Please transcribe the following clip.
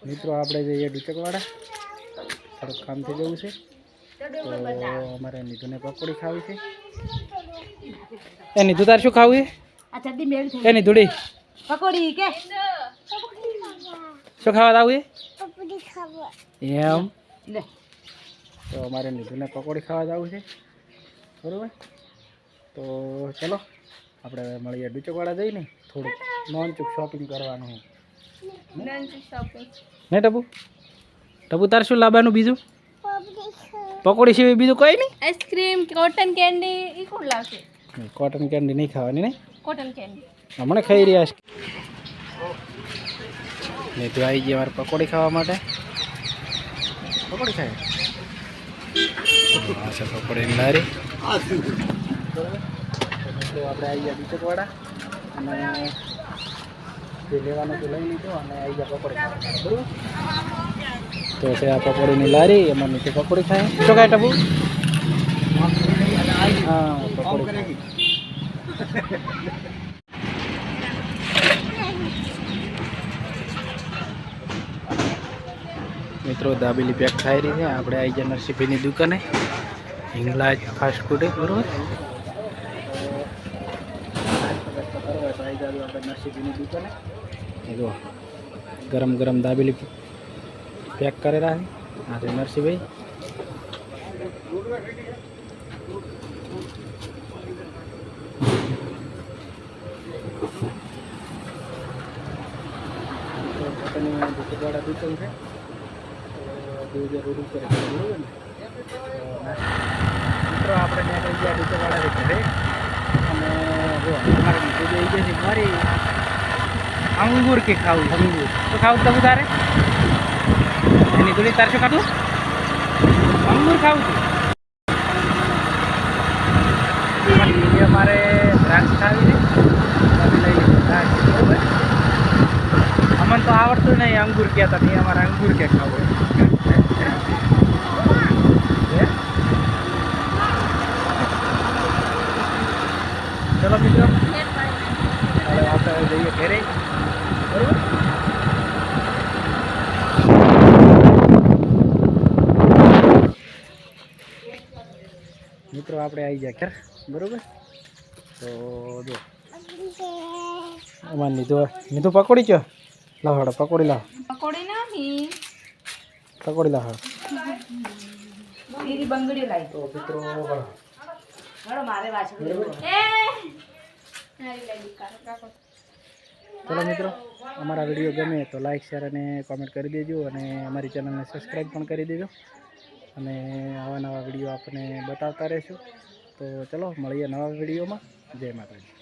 મિત્રો આપણે જઈએ ડુચકવાડા, થોડુંક કામ થઈ જવું છે તો અમારે નીધુને પકોડી ખાવી છે. એ નીધુ તાર શું ખાવું છે? એ નીધુડી પકોડી કે શું ખાવા આવું એમ? તો અમારે નીધુને પકોડી ખાવા જવું છે, બરાબર. તો ચલો આપણે મળીએ ડુચકવાડા જઈને થોડુંક નોનચૂક શોપિંગ કરવાનું છે. નહીં ટબુ? ટબુ તાર શું લાવવાનું બીજું? પકોડી સિવાય બીજું કોઈ નહીં? આઈસ્ક્રીમ, કોટન કેન્ડી ઈ કોણ લાવશે? કોટન કેન્ડી નહીં ખાવાની ને? કોટન કેન્ડી હમણાં ખાઈ રહ્યા છે. ને તો આવી ગઈ અમારે પકોડી ખાવા માટે. પકોડી ખાય આ છે પકોડીની લારી. તો આપણે આવી ગયા ડુચકવાડા અને જે લેવાનું તો લઈ લીધું અને આવી ગયા પકોડી ખાવા, બરાબર. તો છે આ પકોડીની લારી, એમાં નીચે પકોડી ખાય. શું ખાય ટબુ? હા પકોડી. મિત્રો દાબેલી પેક ખાઈ રહી છે. આપણે આવી ગયા નરસિંહભાઈની દુકાને, હિંગલાજ ફાસ્ટ ફૂડ, બરાબર. નરસિંહભાઈની દુકાને જો ગરમ ગરમ દાબેલી પેક કરેલા છે. આ છે નરસિંહભાઈ. ડુચકવાડા દુકાન છે, રોડ ઉપર, બરાબર ને. મિત્રો આપણે ત્યાં લઈ ગયા ડુચકવાડા ઘરે અને જો અમારે નીચે જઈ ગયા છે મારી અંગૂર કે ખાવું. અંગૂર તો ખાવું તો તારે એની થોડી તારે શું ખાતું? અંગૂર ખાવું છું. અમારે દ્રાક્ષ ખાવી છે, લઈ લીધું દ્રાક્ષ, બરાબર. અમને તો આવડતું નહીં અંગૂર કહેતા, નહીં અમારે અંગૂર કે ખાવું. ચલો મિત્રો હવે આપણે જઈએ ઘરે, બરાબર. મિત્રો આપણે આવી ગયા ઘર, બરાબર. તો જો અમારે નીધું પકોડી કયો લાવ, હાડો પકોડી લાવ. પકોડી નહીં, પકોડી લાવ. બીજી બંગડી લાવી. તો મિત્રો મારે વાસણ ચલો મિત્રો, અમારા વિડીયો ગમે તો લાઈક, શેર અને કોમેન્ટ કરી દેજો અને અમારી ચેનલને સબસ્ક્રાઈબ પણ કરી દેજો અને આવા નવા વિડીયો આપણે બતાવતા રહીશું. તો ચલો મળીએ નવા વિડીયોમાં. જય માતાજી.